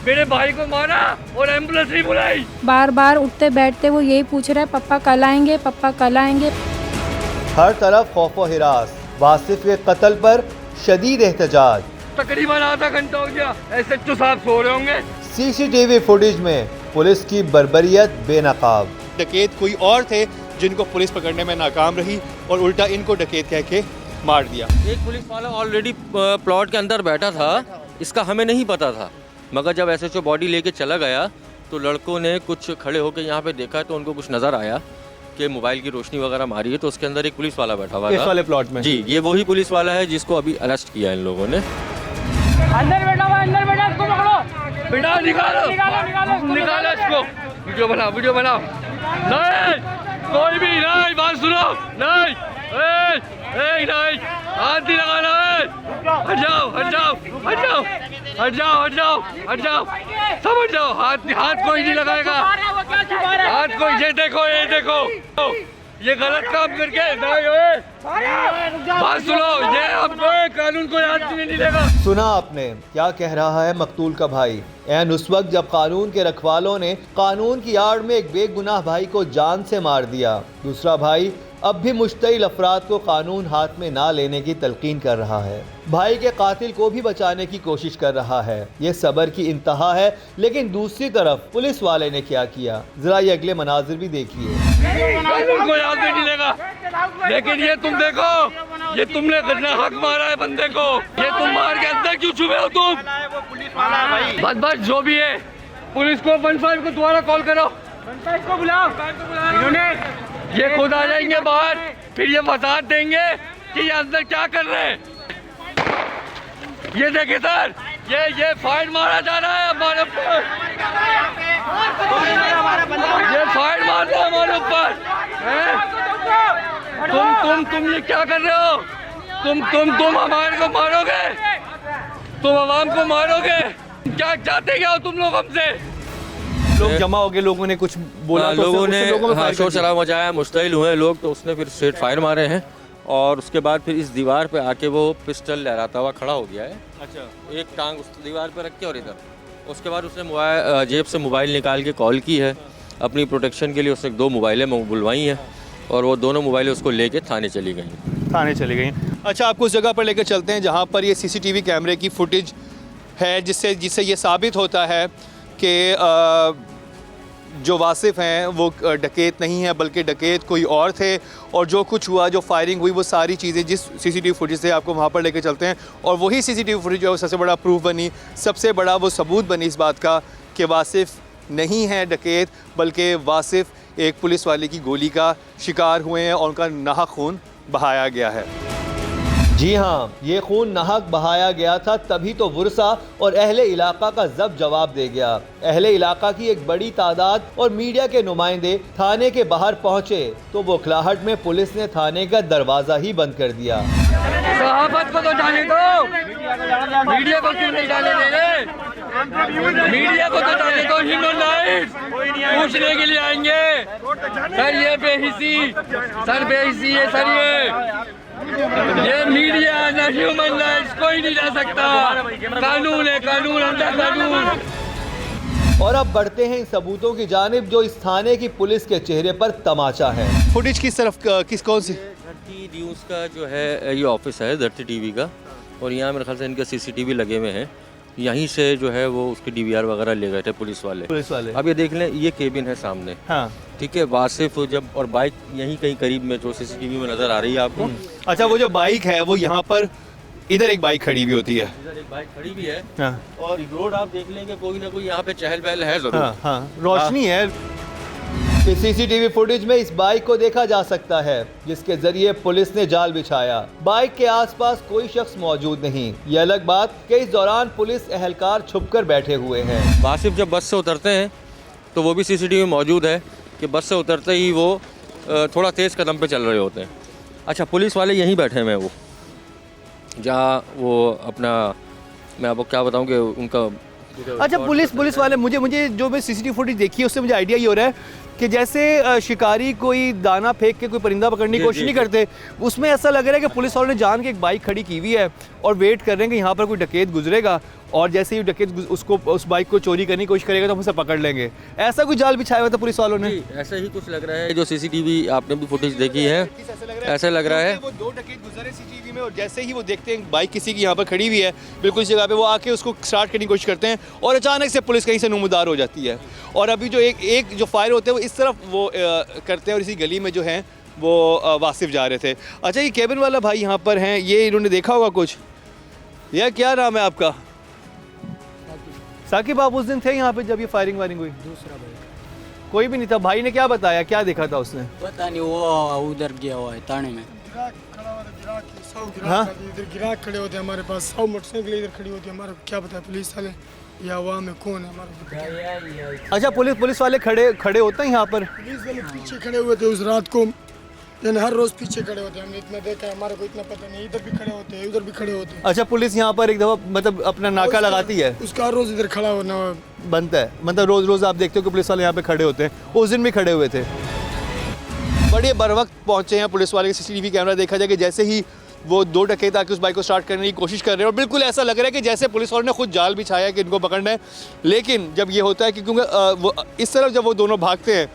मेरे भाई को मारा और एम्बुलेंस नहीं बुलाई। बार बार उठते बैठते वो यही पूछ रहा है पप्पा कल आएंगे, पप्पा कल आएंगे। हर तरफ खौफ व हिरास, वासिफ के कत्ल पर शदीद एहतजाज। तकरीबन आधा घंटा हो गया, SHO साहब सो रहे होंगे। CCTV फुटेज में पुलिस की बर्बरियत बेनकाब। डकैत कोई और थे जिनको पुलिस पकड़ने में नाकाम रही और उल्टा इनको डकैत कह के मार दिया। एक पुलिस वाला ऑलरेडी प्लॉट के अंदर बैठा था, इसका हमें नहीं पता था, मगर जब SHO बॉडी लेके चला गया तो लड़कों ने कुछ खड़े होकर यहाँ पे देखा तो उनको कुछ नज़र आया कि मोबाइल की रोशनी वगैरह मारी है, तो उसके अंदर एक पुलिस वाला बैठा हुआ था। इस वाले प्लॉट में? जी, ये वही पुलिस वाला है जिसको अभी अरेस्ट किया इन लोगों ने। अंदर बैठा हुआ, अंदर बैठा, इसको पकड़ो, बेटा निकालो निकालो इसको। वीडियो बनाओ। नहीं, कोई भी नहीं, बात सुनो, नहीं, नहीं, हाथ नहीं लगाना है। हट जाओ, सब हट जाओ, हाथ कोई नहीं लगाएगा, हाथ कोई, ये देखो, ये गलत काम करके नहीं, बात सुनो, ये आपको कानून को याद नहीं देगा। सुना आपने क्या कह रहा है मकतूल का भाई। ऐन उस वक्त जब कानून के रखवालों ने कानून की आड़ में एक बेगुनाह भाई को जान से मार दिया, दूसरा भाई अब भी मुश्तइल अफराद को कानून हाथ में ना लेने की तलकीन कर रहा है। भाई के कातिल को भी बचाने की कोशिश कर रहा है। ये सब्र की इंतहा है, लेकिन दूसरी तरफ पुलिस वाले ने क्या किया, जरा ये अगले मनाजिर भी देखिए। कानून को याद नहीं लेगा, लेकिन ये तुम देखो, ये तुमने हक मारा है बंदे को, ये तुम मार के अंदर क्यों छुपे हो तुम? बस जो भी है, पुलिस को 15 को दोबारा कॉल करो, 15 को बुलाओ, ये खुद आ जाएंगे बाहर, फिर ये बता देंगे कि ये अंदर क्या कर रहे हैं। ये देखिए सर, ये फायर मारा जा रहा है हमारे ऊपर, ये फायर मार रहा है हमारे ऊपर। तुम ये क्या कर रहे हो? तुम हमारे को मारोगे, तुम आवाम को मारोगे, क्या चाहते क्या हो तुम लोग हमसे? लोग जमा हो गए, लोगों ने कुछ बोला, लोगों ने शोर शराबा मचाया, मुश्तइल हुए लोग, तो उसने फिर स्ट्रेट फायर मारे हैं और उसके बाद फिर इस दीवार पे आके वो पिस्टल लहराता हुआ खड़ा हो गया है। अच्छा, एक टांग उस दीवार पे रख के और इधर, उसके बाद उसने जेब से मोबाइल निकाल के कॉल की है अपनी प्रोटेक्शन के लिए। उसने 2 मोबाइलें बुलवाई हैं और वो दोनों मोबाइलें उसको लेके थाने चली गई। अच्छा, आपको उस जगह पर लेकर चलते हैं जहाँ पर ये CCTV कैमरे की फुटेज है, जिससे ये साबित होता है कि जो वासिफ हैं वो डकैत नहीं है, बल्कि डकैत कोई और थे। और जो कुछ हुआ, जो फायरिंग हुई, वो सारी चीज़ें जिस CCTV फुटेज से आपको वहाँ पर लेकर चलते हैं, और वही CCTV फुटेज जो है सबसे बड़ा प्रूफ बनी, सबसे बड़ा वो सबूत बनी इस बात का कि वासिफ नहीं है डकैत, बल्कि वासिफ एक पुलिस वाले की गोली का शिकार हुए हैं और उनका नाहक खून बहाया गया है। जी हाँ, ये खून नाहक बहाया गया था, तभी तो वुरसा और अहले इलाका का जब जवाब दे गया। अहले इलाका की एक बड़ी तादाद और मीडिया के नुमाइंदे थाने के बाहर पहुंचे तो बौखलाहट में पुलिस ने थाने का दरवाजा ही बंद कर दिया। सहाफत को तो जाने दो, मीडिया को क्यों नहीं जाने दे रहे? मीडिया को तो जाने दो, ह्यूमन राइट्स पूछने के लिए आएंगे। सर ये बेहिसी है सर, ये मीडिया ना ह्यूमन राइट्स कोई नहीं जा सकता। कानून है, कानून अंदर कानून। और अब बढ़ते हैं इन सबूतों की जानिब जो इस थाने की पुलिस के चेहरे पर तमाचा है। फुटेज किस तरफ, कौन सी? धरती न्यूज़ का जो है ये ऑफिस है, धरती TV का, और यहाँ मेरे ख्याल से इनके CCTV लगे हुए हैं। यहीं से जो है वो उसके DVR वगैरह ले गए थे पुलिस वाले। अब ये देख लें, ये केबिन है सामने, हाँ ठीक है, वासिफ जब, और बाइक यहीं कहीं करीब में जो CCTV में नज़र आ रही है आपको। अच्छा, वो जो बाइक है वो यहाँ पर, इधर एक बाइक खड़ी हुई होती है, इधर एक बाइक खड़ी भी है, हाँ। और रोड आप देख लेंगे कोई ना कोई यहाँ पे चहल पहल है जरूर, हाँ, रोशनी है। इस CCTV फुटेज में इस बाइक को देखा जा सकता है जिसके जरिए पुलिस ने जाल बिछाया। बाइक के आसपास कोई शख्स मौजूद नहीं। ये अलग बात कि इस दौरान पुलिस एहलकार छुपकर बैठे हुए हैं। वासिफ जब बस से उतरते हैं तो वो भी CCTV में मौजूद है कि बस से उतरते ही वो थोड़ा तेज़ कदम पे चल रहे होते हैं। अच्छा, पुलिस वाले यहीं बैठे हुए हैं, वो जहाँ वो अपना, मैं आपको क्या बताऊँ कि उनका। अच्छा, पुलिस वाले, मुझे जो मैं CCTV फुटेज देखी है उससे मुझे आइडिया ये हो रहा है कि जैसे शिकारी कोई दाना फेंक के कोई परिंदा पकड़ने की कोशिश नहीं करते, उसमें ऐसा लग रहा है कि पुलिस वालों ने जान के एक बाइक खड़ी की हुई है और वेट कर रहे हैं कि यहाँ पर कोई डकैत गुजरेगा और जैसे ही डकैत उसको उस बाइक को चोरी करने की कोशिश करेगा तो हम उसे पकड़ लेंगे। ऐसा कोई जाल बिछाया हुआ था पुलिस वालों ने? ऐसा ही कुछ लग रहा है। जो सीसीटीवी आपने भी फुटेज देखी है, ऐसा लग रहा है वो 2 डकैत गुजरे सीसीटीवी में और जैसे ही वो देखते हैं बाइक किसी की यहाँ पर खड़ी हुई है बिल्कुल इस जगह पे, वो आके उसको स्टार्ट करने की कोशिश करते हैं और अचानक से पुलिस कहीं से नुमदार हो जाती है। और अभी जो एक जो फायर होते हैं वो इस तरफ वो करते हैं और इसी गली में जो हैं वो वासिफ जा रहे थे। अच्छा, ये केबिन वाला भाई यहाँ पर हैं, ये इन्होंने देखा होगा कुछ? यह क्या नाम है आपका? साकिब, आप उस दिन थे यहाँ पे जब ये फायरिंग वायरिंग हुई? दूसरा भाई कोई भी नहीं था। भाई ने क्या बताया, क्या देखा था उसने? पता नहीं, वो उधर गया हुआ है थाने में। हाँ? इधर गिराक खड़े होते हैं हमारे पास, 100 मोटरसाइकिल इधर खड़ी होती है, हमारा क्या पता है पुलिस वाले या अवाम में कौन है हमारा। अच्छा, पुलिस वाले खड़े होते हैं यहाँ पर? पुलिस वाले पीछे खड़े हुए थे उस रात को, यानी हर रोज पीछे खड़े होते हैं, हमने इतना देखा है, हमारे को इतना पता नहीं। इधर भी खड़े होते हैं, उधर भी खड़े होते हैं। अच्छा, पुलिस यहाँ पर एक दफ़ा मतलब अपना नाका लगाती है, उसका हर रोज इधर खड़ा होना बनता है, मतलब रोज़ रोज़ आप देखते हो कि पुलिस वाले यहाँ पे खड़े होते हैं, उस दिन भी खड़े हुए थे। बड़े बर वक्त पहुँचे हैं पुलिस वाले के सीसीटीवी कैमरा देखा जाए कि जैसे ही वो 2 डकैत आके उस बाइक को स्टार्ट करने की कोशिश कर रहे हैं और बिल्कुल ऐसा लग रहा है कि जैसे पुलिस वालों ने खुद जाल बिछाया है कि इनको पकड़ना है। लेकिन जब ये होता है कि क्योंकि वो इस तरफ जब वो दोनों भागते हैं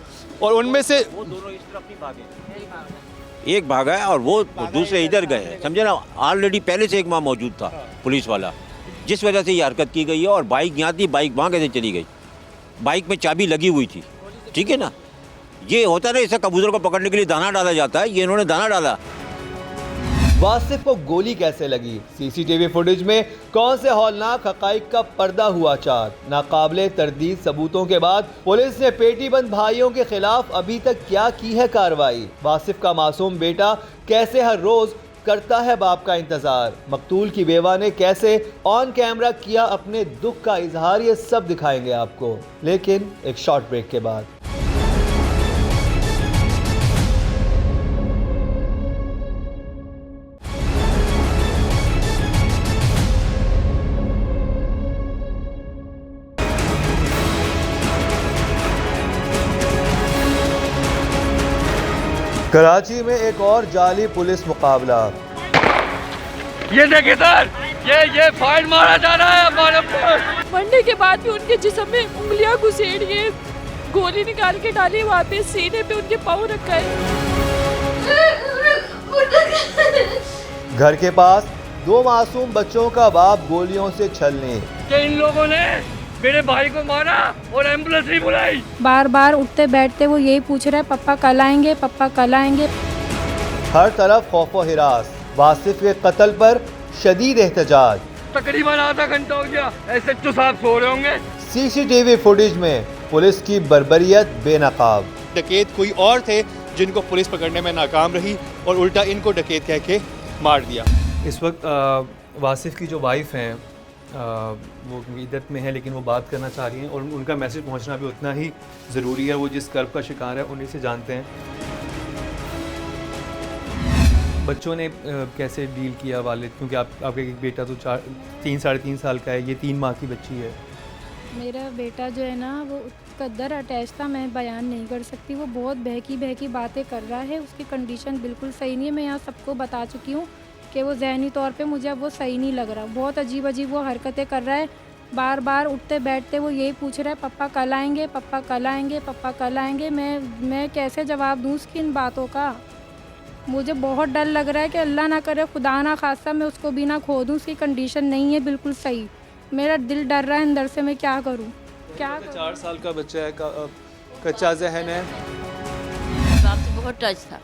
और उनमें से वो दोनों इस तरफ नहीं भागे, एक भागा है और वो दूसरे इधर गए, समझे ना। ऑलरेडी पहले से एक वहाँ मौजूद था पुलिस वाला, जिस वजह से ये हरकत की गई है। और बाइक यहाँ थी, बाइक वहाँ कैसे चली गई? बाइक में चाबी लगी हुई थी, ठीक है ना। ये होता है ना, ऐसा कबूतर को पकड़ने के लिए दाना डाला जाता है, ये इन्होंने दाना डाला। वासिफ को गोली कैसे लगी? सीसीटीवी फुटेज में कौन से हौलनाक हकाइक का पर्दा हुआ चार? नाकाबिले तरदीद सबूतों के बाद पुलिस ने पेटीबंद भाइयों के खिलाफ अभी तक क्या की है कार्रवाई? वासिफ का मासूम बेटा कैसे हर रोज करता है बाप का इंतजार? मकतूल की बेवा ने कैसे ऑन कैमरा किया अपने दुख का इजहार? ये सब दिखाएंगे आपको, लेकिन एक शॉर्ट ब्रेक के बाद। कराची में एक और जाली पुलिस मुकाबला। ये देखिए सर, ये फायर मारा जा रहा है हमारे ऊपर। मरने के बाद भी उनके जिस्म में उंगलियां घुसेड़ी है, गोली निकाल के डाली, वहाँ पे सीने पे उनके पाँव रखा है। घर के पास 2 मासूम बच्चों का बाप गोलियों से छलने। कि इन लोगों ने मेरे भाई को मारा और एम्बुलेंस नहीं बुलाई। बार बार उठते बैठते वो यही पूछ रहा है, पप्पा कल आएंगे, पप्पा कल आएंगे। हर तरफ खौफ व हिरास। वासिफ के कत्ल पर शदीद एहतजाज। तकरीबन आधा घंटा हो गया, SHO साहब सो रहे होंगे। सीसीटीवी फुटेज में पुलिस की बर्बरियत बेनकाब। डकैत कोई और थे जिनको पुलिस पकड़ने में नाकाम रही और उल्टा इनको डकैत कह के मार दिया। इस वक्त वासिफ की जो वाइफ हैं वो इद्दत में है, लेकिन वो बात करना चाह रही हैं और उनका मैसेज पहुंचना भी उतना ही ज़रूरी है। वो जिस कर्ब का शिकार है उन्हीं से जानते हैं। बच्चों ने कैसे डील किया वालिद, क्योंकि आपका एक बेटा तो 3 साढ़े 3 साल का है, ये 3 माह की बच्ची है। मेरा बेटा जो है ना वो कद्दर अटैच था, मैं बयान नहीं कर सकती। वो बहुत बहकी बातें कर रहा है, उसकी कंडीशन बिल्कुल सही नहीं है। मैं यहाँ सबको बता चुकी हूँ कि वो जहनी तौर पे मुझे अब वो सही नहीं लग रहा। बहुत अजीब वो हरकतें कर रहा है। बार बार उठते बैठते वो यही पूछ रहा है, पप्पा कल आएंगे, पप्पा कल आएंगे, पप्पा कल आएंगे। मैं कैसे जवाब दूँ उसकी इन बातों का? मुझे बहुत डर लग रहा है कि अल्लाह ना करे, खुदा ना खास्ता मैं उसको भी ना खो दूँ। उसकी कंडीशन नहीं है बिल्कुल सही। मेरा दिल डर रहा है अंदर से, मैं क्या करूँ? क्या 4 साल का बच्चा है, कच्चा जहन है। बाप से बहुत टच था।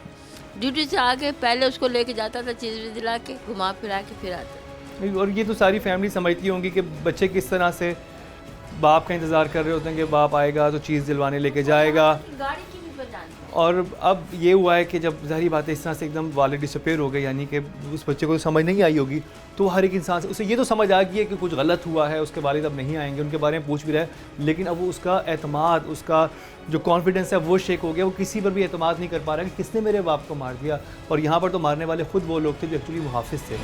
ड्यूटी से आके पहले उसको लेके जाता था, चीज़ दिला के घुमा फिरा के फिर आता। और ये तो सारी फैमिली समझती होंगी कि बच्चे किस तरह से बाप का इंतज़ार कर रहे होते हैं कि बाप आएगा तो चीज़ दिलवाने लेके जाएगा। गाड़ी की भी पहचान। और अब ये हुआ है कि जब ज़ाहिर बात है इस तरह से एकदम वालिद डिसअपेयर हो गए, यानी कि उस बच्चे को समझ नहीं आई होगी, तो हर एक इंसान से उसे ये तो समझ आ गई है कि कुछ गलत हुआ है। उसके वालिद अब नहीं आएंगे, उनके बारे में पूछ भी रहा है, लेकिन अब वो उसका एतमाद, उसका जो कॉन्फिडेंस है वो शेक हो गया। वो किसी पर भी एतमाद नहीं कर पा रहा कि किसने मेरे बाप को मार दिया। और यहाँ पर तो मारने वाले ख़ुद वो लोग थे जो एक्चुअली मुहाफिज थे।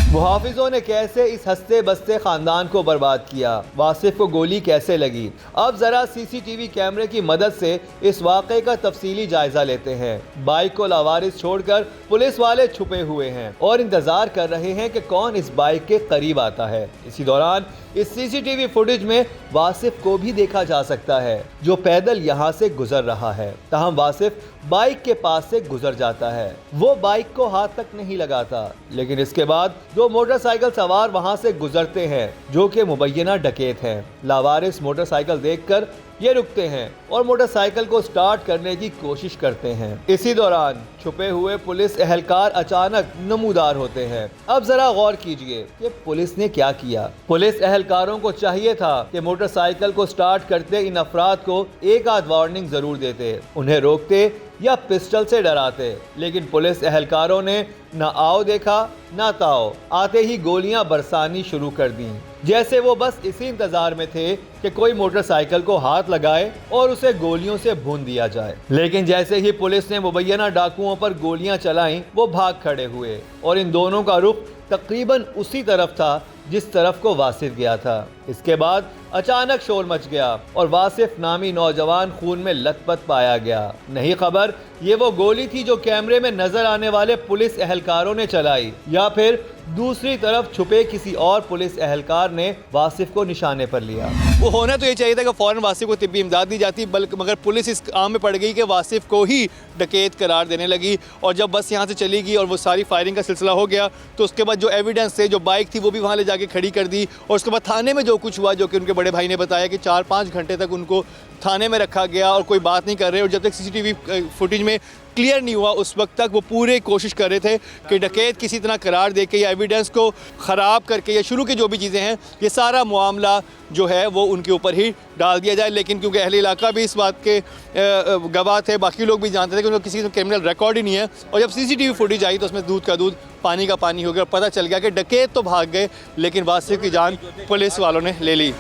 मुहाफिजों ने कैसे इस हंसते बसते खानदान को बर्बाद किया, वासिफ को गोली कैसे लगी, अब जरा सीसीटीवी कैमरे की मदद से इस वाक़े का तफसीली जायजा लेते हैं। बाइक को लावारिस छोड़कर पुलिस वाले छुपे हुए हैं और इंतजार कर रहे हैं कि कौन इस बाइक के करीब आता है। इसी दौरान इस सीसीटीवी फुटेज में वासिफ को भी देखा जा सकता है जो पैदल यहाँ से गुजर रहा है। तहम वासिफ बाइक के पास से गुजर जाता है। वो बाइक को हाथ तक नहीं लगाता, लेकिन इसके बाद दो मोटरसाइकिल सवार वहां से गुजरते हैं जो कि मुबैना डकैत हैं। लावारिस मोटरसाइकिल देखकर ये रुकते हैं और मोटरसाइकिल को स्टार्ट करने की कोशिश करते हैं। इसी दौरान छुपे हुए पुलिस एहलकार अचानक नमूदार होते हैं। अब जरा गौर कीजिए कि पुलिस ने क्या किया। पुलिस एहलकारों को चाहिए था कि मोटरसाइकिल को स्टार्ट करते इन अफराद को एक आध वार्निंग जरूर देते, उन्हें रोकते या पिस्टल से डराते, लेकिन पुलिस एहलकारों ने न आओ देखा न ताओ, आते ही गोलियां बरसानी शुरू कर दी, जैसे वो बस इसी इंतजार में थे कि कोई मोटरसाइकिल को हाथ लगाए और उसे गोलियों से भून दिया जाए। लेकिन जैसे ही पुलिस ने मुबैना डाकुओं पर गोलियां चलाईं, वो भाग खड़े हुए और इन दोनों का रुख तकरीबन उसी तरफ था जिस तरफ को वासिफ गया था। इसके बाद अचानक शोर मच गया और वासिफ नामी नौजवान खून में लथपथ पाया गया। नहीं खबर ये वो गोली थी जो कैमरे में नजर आने वाले पुलिस एहलकारों ने चलाई या फिर दूसरी तरफ छुपे किसी और पुलिस एहलकार ने वासिफ को निशाने पर लिया। वो होना तो ये चाहिए था कि फ़ौरन वासिफ को तिब्बी इमदाद दी जाती, बल्कि मगर पुलिस इस काम में पड़ गई कि वासिफ को ही डकैत करार देने लगी। और जब बस यहाँ से चली गई और वो सारी फायरिंग का सिलसिला हो गया तो उसके बाद जो एविडेंस थे, जो बाइक थी, वो भी वहाँ ले जाके खड़ी कर दी। और उसके बाद थाने में जो कुछ हुआ, जो कि उनके बड़े भाई ने बताया कि 4-5 घंटे तक उनको थाने में रखा गया और कोई बात नहीं कर रहे। और जब तक सीसीटीवी फुटेज में क्लियर नहीं हुआ उस वक्त तक वो पूरे कोशिश कर रहे थे कि डकैत किसी तरह करार दे के या एविडेंस को ख़राब करके या शुरू की जो भी चीज़ें हैं ये सारा मामला जो है वो उनके ऊपर ही डाल दिया जाए। लेकिन क्योंकि अहले इलाका भी इस बात के गवाह थे, बाकी लोग भी जानते थे कि उनका किसी का क्रिमिनल रिकॉर्ड ही नहीं है। और जब सीसीटीवी फुटेज आई तो उसमें दूध का दूध पानी का पानी हो गया और पता चल गया कि डकैत तो भाग गए लेकिन वासिफ की जान पुलिस वालों ने ले ली।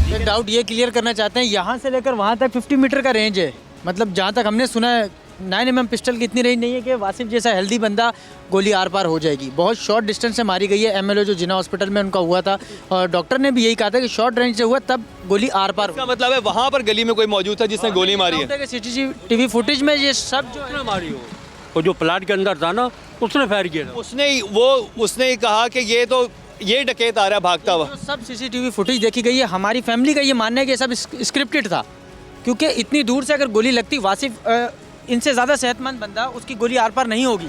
एक डाउट ये क्लियर करना चाहते हैं, यहाँ से लेकर वहाँ तक 50 मीटर का रेंज है। मतलब जहाँ तक हमने सुना है 9mm पिस्टल की इतनी रेंज नहीं है कि वासिफ जैसा हेल्दी बंदा गोली आर पार हो जाएगी। बहुत शॉर्ट डिस्टेंस से मारी गई है। MLO जो जिना हॉस्पिटल में उनका हुआ था और डॉक्टर ने भी यही कहा था कि शॉर्ट रेंज से हुआ तब गोली आर पार। इसका मतलब है वहाँ पर गली में कोई मौजूद था जिसने गोली मारी है। CCTV फुटेज में ये सब जो मारी हो, वो जो प्लाट के अंदर था ना उसने फायर किया, उसने कहा कि ये डकैत आ रहा भागता हुआ। सब CCTV फुटेज देखी गई है। हमारी फैमिली का ये मानना है कि सब स्क्रिप्टेड था, क्योंकि इतनी दूर से अगर गोली लगती, वासिफ इनसे ज़्यादा सेहतमंद बंदा, उसकी गोली आर पार नहीं होगी।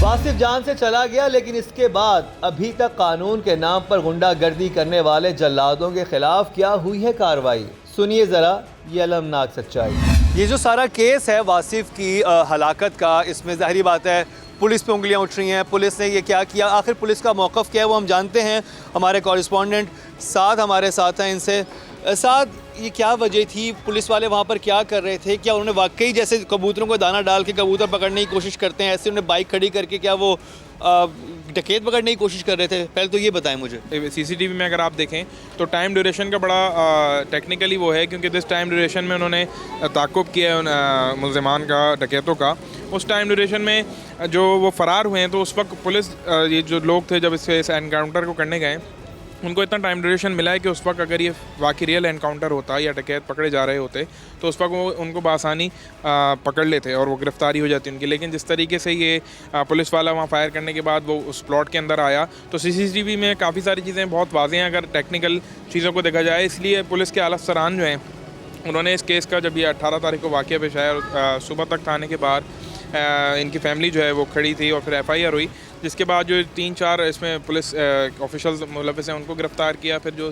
वासिफ जान से चला गया, लेकिन इसके बाद अभी तक कानून के नाम पर गुंडागर्दी करने वाले जल्लादों के खिलाफ क्या हुई है कार्रवाई, सुनिए ज़रा ये अलमनाक सच्चाई। ये जो सारा केस है वासिफ की हलाकत का, इसमें ज़ाहिरी बात है पुलिस पे उंगलियां उठ रही हैं। पुलिस ने ये क्या किया, आखिर पुलिस का मौक़िफ़ क्या है वो हम जानते हैं। हमारे कॉरेस्पॉन्डेंट साथ हमारे साथ हैं, इनसे साथ ये क्या वजह थी, पुलिस वाले वहाँ पर क्या कर रहे थे, क्या उन्होंने वाकई जैसे कबूतरों को दाना डाल के कबूतर पकड़ने की कोशिश करते हैं ऐसे उन्होंने बाइक खड़ी करके क्या वो डकैत पकड़ने की कोशिश कर रहे थे? पहले तो ये बताएं मुझे। CCTV में अगर आप देखें तो टाइम ड्यूरेशन का बड़ा टेक्निकली वो है, क्योंकि जिस टाइम ड्यूरेशन में उन्होंने ताक़ुब किया है मुल्ज़िमान का, डकैतों का, उस टाइम ड्यूरेशन में जो वो फ़रार हुए हैं तो उस वक्त पुलिस ये जो लोग थे जब इस एनकाउंटर को करने गए उनको इतना टाइम ड्यूरेशन मिला है कि उस वक्त अगर ये वाकई रियल एनकाउंटर होता या डकैत पकड़े जा रहे होते तो उस वक्त वो उनको बआसानी पकड़ लेते और वो गिरफ्तारी हो जाती उनकी। लेकिन जिस तरीके से ये पुलिस वाला वहाँ फायर करने के बाद वो उस प्लॉट के अंदर आया तो CCTV में काफ़ी सारी चीज़ें बहुत वाज़ेह हैं अगर टेक्निकल चीज़ों को देखा जाए। इसलिए पुलिस के आला अफसरान जो हैं उन्होंने इस केस का जब ये 18 तारीख को वाक़या पेश आया सुबह तक थाने के बाहर इनकी फैमिली जो है वो खड़ी थी और फिर FIR हुई, जिसके बाद जो 3-4 इसमें पुलिस ऑफिशल्स मुलविस हैं उनको गिरफ़्तार किया। फिर जो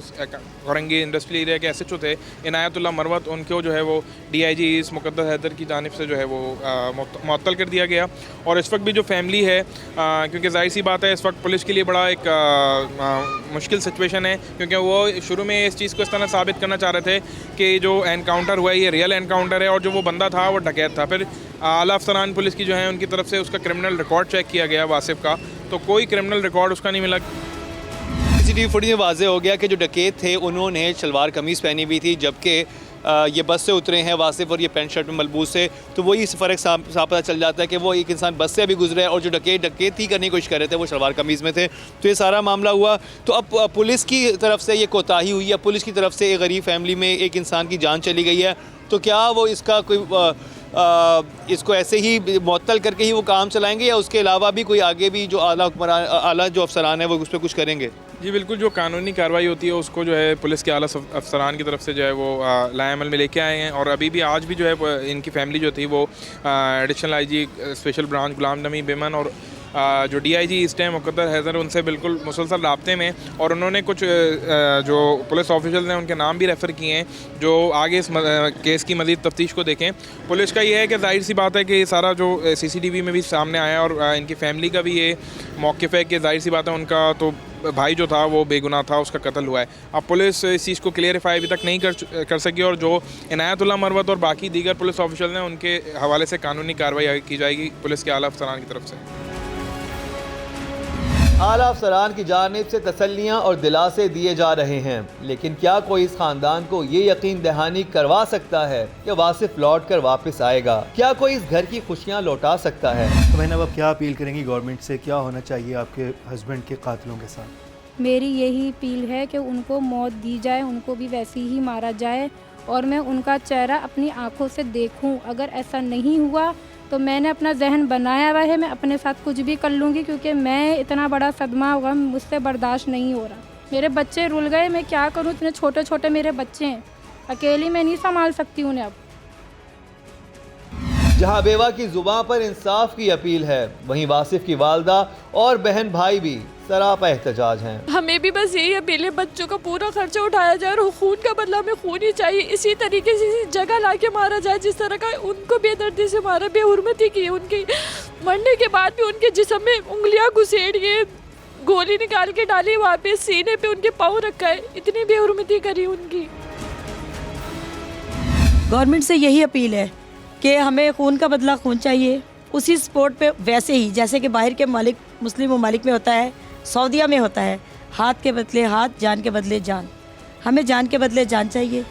औरंगी इंडस्ट्रियल एरिया के SHO थे इनायतुल्लाह मरवत, उनको जो है वो DIG इस मुक़द्दस हैदर की जानिब से जो है वो मुअत्तल कर दिया गया। और इस वक्त भी जो फैमिली है, क्योंकि ज़ाहिर सी बात है इस वक्त पुलिस के लिए बड़ा एक मुश्किल सिचुएशन है, क्योंकि वो शुरू में इस चीज़ को इस तरह साबित करना चाह रहे थे कि जो एनकाउंटर हुआ है ये रियल एनकाउंटर है और जो वो बंदा था वो डकैत था। फिर आला अफसरान पुलिस की जो है उनकी तरफ से उसका क्रिमिनल रिकॉर्ड चेक किया गया वासिफ का, तो कोई क्रिमिनल रिकॉर्ड उसका नहीं मिला। सीसीटीवी फुटेज में वाज़ेह हो गया कि जो डकैत थे उन्होंने शलवार कमीज़ पहनी हुई थी, जबकि ये बस से उतरे हैं वासिफ और ये पैंट शर्ट में मलबूस है। तो वही इस फ़र्क साफ पता चल जाता है कि वो एक इंसान बस से अभी गुजरा है और जो डकैती करने की कोशिश कर रहे थे वो शलवार कमीज़ में थे। तो ये सारा मामला हुआ। तो अब पुलिस की तरफ से ये कोताही हुई है, पुलिस की तरफ से एक गरीब फैमिली में एक इंसान की जान चली गई है। तो क्या वो इसका कोई इसको ऐसे ही मुअत्तल करके ही वो काम चलाएंगे या उसके अलावा भी कोई आगे भी जो आला जो अफसरान है वो उस पर कुछ करेंगे? जी बिल्कुल, जो कानूनी कार्रवाई होती है उसको जो है पुलिस के आला अफसरान की तरफ से जो है वो लाएअमल में लेके आए हैं। और अभी भी आज भी जो है इनकी फैमिली जो थी वो additional IG special branch Ghulam Nabi बेमन और जो डीआईजी इस टाइम मुक़द्दर हैदर उनसे बिल्कुल मुसलसल राब्ते में, और उन्होंने कुछ जो पुलिस ऑफिशियल हैं उनके नाम भी रेफ़र किए हैं जो आगे इस केस की मज़ीद तफ्तीश को देखें। पुलिस का ये है कि जाहिर सी बात है कि सारा जो सीसीटीवी में भी सामने आया और इनकी फैमिली का भी ये मौक़िफ़ है कि जाहिर सी बात है उनका तो भाई जो था वो बेगुनाह था, उसका कत्ल हुआ है। अब पुलिस इस चीज़ को क्लियरिफाई अभी तक नहीं कर सकी और जो इनायतुल्लाह मरवत और बाकी दीगर पुलिस ऑफिशियल हैं उनके हवाले से कानूनी कार्रवाई की जाएगी पुलिस के आला अफसरान की तरफ से। आला अफसरान की जानिब से तसल्लियाँ और दिलासे दिए जा रहे हैं, लेकिन क्या कोई इस खानदान को ये यकीन दहानी करवा सकता है कि वासिफ लौट कर वापस आएगा? क्या कोई इस घर की खुशियाँ लौटा सकता है? तो मैंने अब क्या अपील करेंगी गवर्नमेंट से, क्या होना चाहिए आपके हस्बैंड के कातिलों के साथ? मेरी यही अपील है कि उनको मौत दी जाए, उनको भी वैसे ही मारा जाए और मैं उनका चेहरा अपनी आंखों से देखूं। अगर ऐसा नहीं हुआ तो मैंने अपना जहन बनाया हुआ है, मैं अपने साथ कुछ भी कर लूँगी, क्योंकि मैं इतना बड़ा सदमा होगा मुझसे बर्दाश्त नहीं हो रहा। मेरे बच्चे रुल गए, मैं क्या करूँ? इतने छोटे छोटे मेरे बच्चे हैं, अकेली मैं नहीं संभाल सकती उन्हें अब। जहां बेवा की जुबान पर इंसाफ की अपील है, वहीं वासिफ की वालदा और बहन भाई भी सरापा एहतजाज हैं। हमें भी बस यही अपील है, बच्चों का पूरा खर्चा उठाया जाए और खून का बदला में खून ही चाहिए। इसी तरीके से इसी जगह ला के मारा जाए जिस तरह का उनको बेदर्दी से मारा, बेहुरमती की। उनकी मरने के बाद भी उनके जिस्म में उंगलियां घुसेड़िए, गोली निकाल के डाली, वहाँ पे सीने पे उनके पाँव रखा है, इतनी बेहुरमती करी उनकी। गवर्नमेंट से यही अपील है कि हमें खून का बदला खून चाहिए, उसी स्पॉट पे वैसे ही जैसे कि बाहर के मालिक मुस्लिम ममालिक में होता है, सऊदीया में होता है, हाथ के बदले हाथ, जान के बदले जान। हमें जान के बदले जान चाहिए,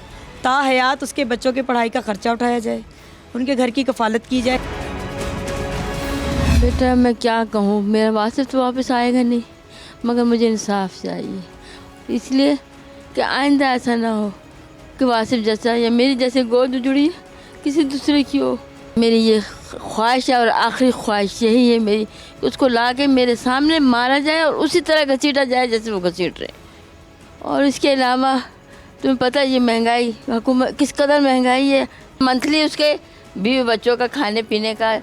ताहयात उसके बच्चों की पढ़ाई का खर्चा उठाया जाए, उनके घर की कफालत की जाए। बेटा मैं क्या कहूँ, मेरा वासिफ तो वापस आएगा नहीं, मगर मुझे इंसाफ चाहिए, इसलिए कि आइंदा ऐसा ना हो कि वासिफ जैसा या मेरी जैसे गोद जुड़ी किसी दूसरे की हो। मेरी ये ख्वाहिश है और आखिरी ख्वाहिश यही है मेरी कि उसको ला के मेरे सामने मारा जाए और उसी तरह घसीटा जाए जैसे वो घसीट रहे। और इसके अलावा तुम्हें पता है ये महंगाई, हुकूमत किस कदर महंगाई है, मंथली उसके बीवी बच्चों का खाने पीने का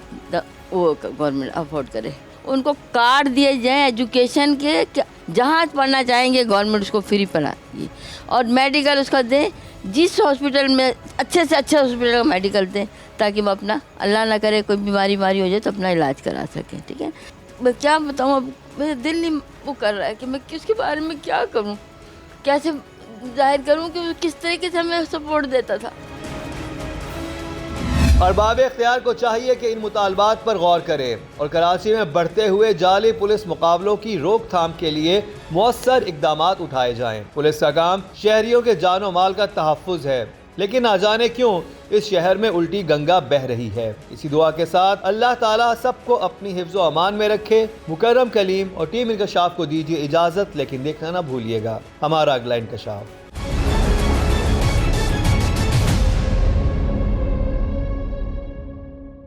वो गवर्नमेंट अफोर्ड करे। उनको कार्ड दिए जाए एजुकेशन के, जहाँ पढ़ना चाहेंगे गवर्नमेंट उसको फ्री पढ़ाएगी और मेडिकल उसका दे, जिस हॉस्पिटल में अच्छे से अच्छे हॉस्पिटल का मेडिकल दें ताकि वो अपना अल्लाह ना करे कोई बीमारी हो जाए तो अपना इलाज करा सकें। ठीक है, मैं क्या बताऊँ, अब मेरा दिल नहीं वो कर रहा है कि मैं किसके बारे में क्या करूँ, कैसे जाहिर करूँ कि किस तरीके से हमें सपोर्ट देता था। अरबाब इख्तियार को चाहिए कि इन मुतालबात पर गौर करे और कराची में बढ़ते हुए जाली पुलिस मुकाबलों की रोकथाम के लिए मौसर इकदामात उठाए जाएं। पुलिस का काम शहरियों के जानो माल का तहफ़्फ़ुज़ है, लेकिन ना जाने क्यों इस शहर में उल्टी गंगा बह रही है। इसी दुआ के साथ अल्लाह ताला सबको अपनी हिफ्ज़ व अमान में रखे। मुकर्रम कलीम और टीम इंकशाफ को दीजिए इजाज़त, लेकिन देखना ना भूलिएगा हमारा अगला इंकशाफ।